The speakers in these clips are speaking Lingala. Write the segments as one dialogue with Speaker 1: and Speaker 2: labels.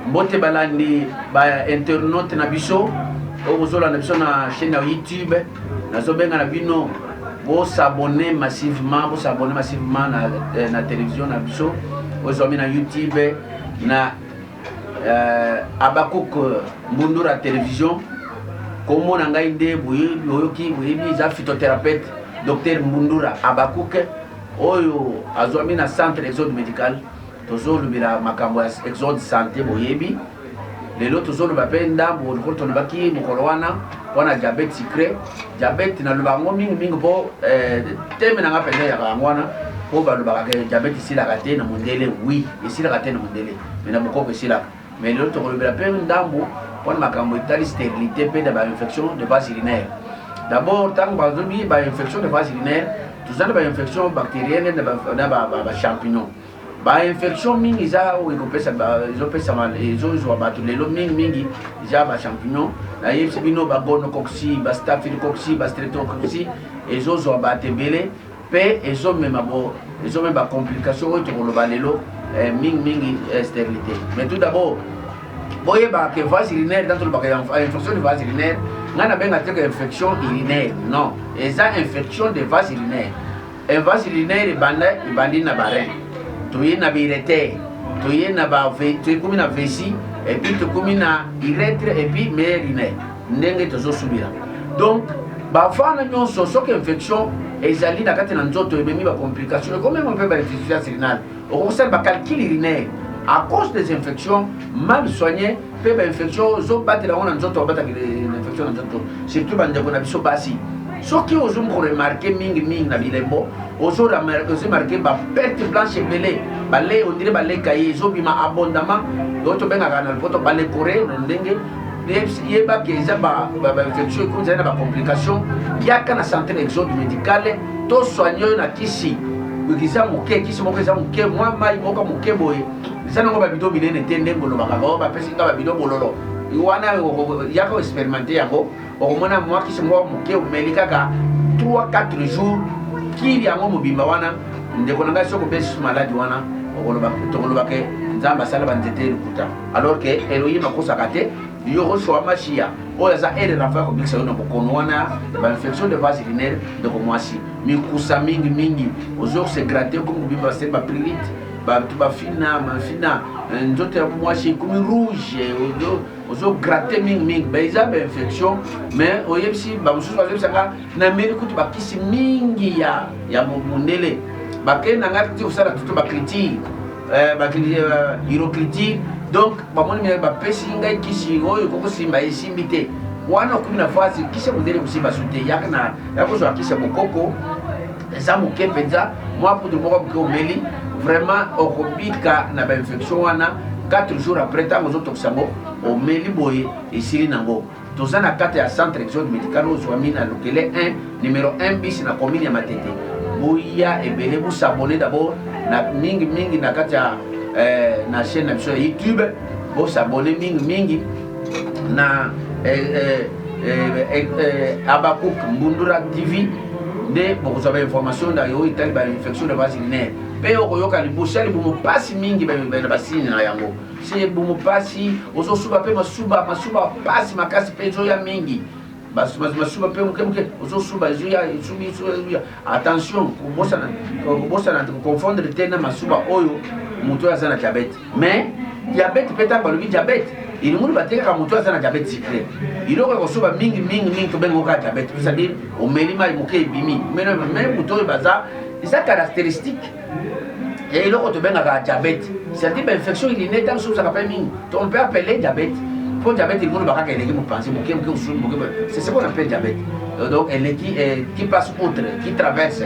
Speaker 1: mbote balandi ba internaute na biso ozola na biso na chaîne ya YouTube nazobenga na bino bo s'abonner massivement na télévision na biso ozomi na YouTube na Abakouk Mbundura télévision comme na ngai nde boyoki za phytothérapeute docteur Mbundura Abakouk oyo azwami na centre exode médical tozolobela makambo ya exode santé boyebi lelo tozoloba mpe ndambo lokolo tolobaki mokolo wana mpona diabete sucré diabete nalobaka yango mingimingi mpo teme nanga mpenza yaka yango wana mpo balobaka ke diabete esilaka te na mondele wi esilaka te na mondele me na bokoko esilaka mais lelo tokolobela mpe ndambo mpona makambo etali stérilité mpe na bainfection de base urinaire d'abord ntango bazobi bainfection de base urinaire toza na bainfection bactérienne na bachampignon bainfection mingi eza oyo ezopesama ezozwa bato lelo mingimingi eza bachampignon nayebisi bino bagonocoxie bastaphylocoxie bastreptocoxie ezozwa bato ebele mpe ezomema bacomplication oyo tokoloba lelo mingimingi stérilité mais tout d'abord boyeba ke vase urinaire dans tolobaka infection de vase urinaire nga nabenga te ke infection urinaire non eza infection de vase urinaire un vase urinaire ebandi na barein toye na bireter toye komi na vessie et puis tokomi na urètre et puis meilleur urinaire ndenge tozosubila donc bafana nyonso soki infection ezali na kati na nzoto ememi bacomplication ekomema mpe bainsuffisance rénale okokosala bacalcule urinaire à cause des infections mal soignées mpe bainfection ozobatela yango na nzoto obataka infection na nzoto surtout bandeko na biso basi soki ozoremarke mingimingi na bilembo ozoremarke baperte blanche ebele bale ondire balekaye ezobima abondamment oyo tobengaka na lopoto balekore na ndenge yebaki eza bainfection ekozali na bacomplication yaka na centre exode médicale tosoigne oyo na kisi eza moke kisi moko eza moke mwa mai moko moke boye eza nango babido minene te ndenge olobaka bao bapesinga babido bololo wana yaka expérimenté yango okomona mwa kisi moko moke omeli kaka 3-4 jours kili yango mobimba wana ndeko na ngai soki obesi maladi wana tokoloba ke nzambe asala banzete lokuta alors ke elohim akosaka te yokoswa mashia oyo aza ere rafa kobikisa yo na bokono wana bainfection de vase urinaire ndeko mwasi mikusa mingimingi ozokose grate komi kobimba baseli baprilite bato bafina nzoto ya mwasi ekomi rouge ozogratte mingimingi eza bainfection mais oyebisi bamosusu bazoyebisanga nameli kutu bakisi mingi ya mondele bakei na ngai ti kosala tuto bacritire hyrocritire donc bamoni mina bapesi ngai kisi oyo kokosimba esimbi te wana okomi na fasi kisi ya mondele kosimba su te ya kozwa kisi ya mokoko eza moke mpenza mwa poudre moko moke omeli vraiment okobika na bainfection wana 4 jours après ntango ozotokisa yango omeli boye esili nango toza na kati ya centre exode médical ozwami na lokele 1 numéro 1 bis na commune ya matete boya ebele bosabone d'abord na mingimingi na kati ya na chaîne na biso ya youtube bosabone mingimingi na Abakouk Mbundura TV nde bokozwa bainformation na yo etali bainfection de vase urinaire mpe okoyoka liboso libumu pasi mingi na basini na yango si libumu pasi ozosuba mpe masuba pasi makasi mpe ezoya mingi masuba mpe mokemoke ozosuba ezoya attention kobosana confondre te na masuba oyo moto oyo aza na diabete mais diabete mpe ntango balobi diabete ilimuni batekaka moto aza na diabete sucré iloko ekosuba mingi tobenga oka diabete c'est-à-dire omeli mai moke ebimi mais moto oyo baza eza caractéristique ya iloko tobengaka diabete c'est-à-dire bainfection urinaire ntango soki ozaka mpe mingi on peut appeler diabete mpo diabete ilimuni bakaka eleki mopanzi moke osuli moke c'est ce qu'on appelle diabete donc eleki qui passe outre qui traverse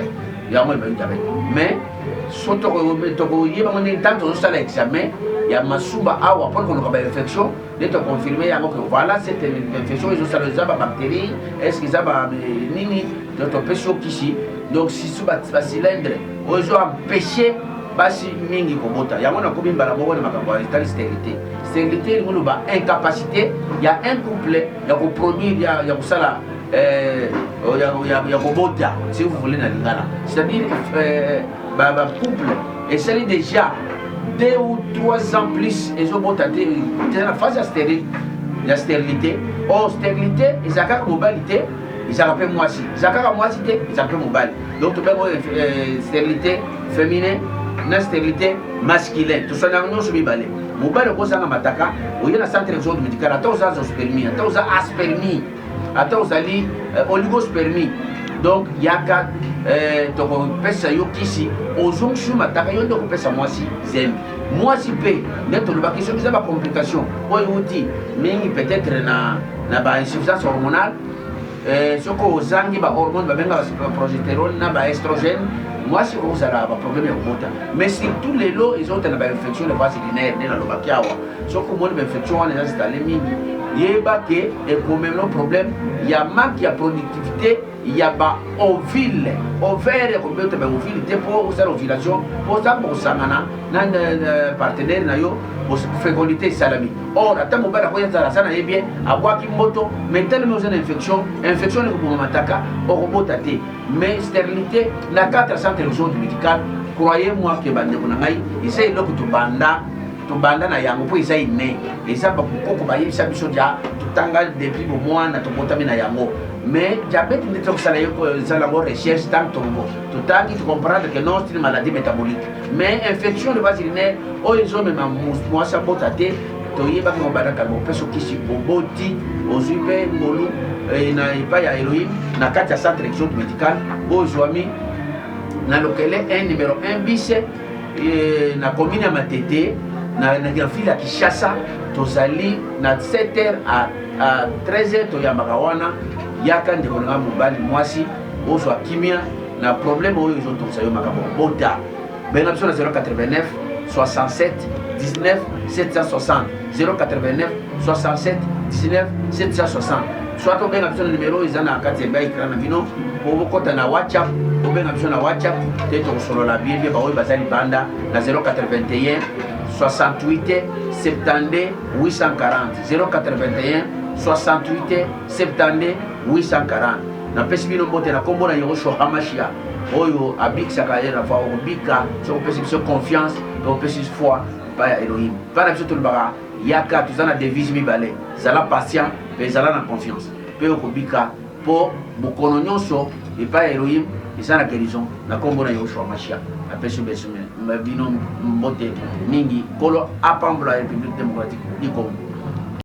Speaker 1: yango ebayi diabete mais so tokoyeba ngo ntango tozosala examen ya masuba awa mpona koluka bainfection nde toconfirme yango ke voilà cette infection ezosala eza babactérie est ce que eza banini topesi yo kisi donc sisu bacylindre oyo ezoempêche basi mingi kobota yango nakomi mbala moko na makambo ya etali stérilité stérilité elingi loba incapacité ya un couple ya koproduire ya kosala ya kobota si vous voulez na lingala c'est-à-dire couple esali déjà 2 ou 3 ans plus ils ont monté la phase la stérilité. Or stérilité ils ont mobilité ils ont moi aussi ils ont moi aussi ils ont mobile donc tu peux stérilité féminin na stérilité masculine tout ça nous sommes balé mobile ko sanga mataka ou y a centre d'exode médical ata aux azoospermie ata aux aspermie ata aux ali oligospermie donc yaka toko pesa yo kisi ozongsu mataka yo ndoko pesa mwasi zembi mwasi pe neto le bakisho biza ba complication oyo uti mingi peut-être na ba insuffisance hormonale soko ozangi ba hormone ba benga ba progestérone na ba estrogène mwasi ko sala ba problème ya kota mais surtout les lots ils ont une infection de base urinaire na lo bakiawa soko mo une infection on les installé mingi yeba ke et quand même le problème il y a manque de productivité il y a ba ovule ovaire ko beto ba ovule te pour faire ovulation pour ça pour sangana na partenaire na yo pour fécondité salami or ata mo bala ko yata sana yebie abwaki moto mais tellement une infection ne ko mataka o ko botate mais stérilité na 4 centres médical croyez-moi que bande ko ngai essaye loko to banda na yango po eza ine eza bakoko bayebisa biso dia tutanga depuis bo mwana tobotami na yango mais diabète ne tokosala yo ezala ngo recherche tant tutangi tu comprendre que non c'est une maladie métabolique mais infection de base urinaire oyo ezomema mwasi abota te toyebaki ngo badaka bopeso kisi boboti ozwi mpe ngolu na epai ya héroïne na kati ya centre exode médical ozwami na lokele 1 numéro 1 bise na commune ya Matete na ville ya Kinshasa tozali na 7h à 13h toyambaka wana yaka ndeko na mobali mwasi ozwa kimia na problème oyo ezotokisa yo makambo bota benga biso na 089 67 19 760 089 67 19 760 soit obenga biso na numéro eza na kati ya baikra na bino obokota na WhatsApp obenga biso na WhatsApp te tokosolola biebie baoyo bazali banda na 081 68 72 840 081 68 72 840 na pesi bino mbote na kombo na Yehosho Hamashia oyo abikisaka ye na fa obika so pesi biso confiance to pesi foi pa ya Elohim pa na biso tolobaka yaka tozana devise mibale zala patient pe zala na confiance pe okobika po bokono nyonso epa ya Elohim eza na guérison na kombo na Yehosho Hamashia apesi beso bino mbote mingi kolo apambola République démocratique du Congo.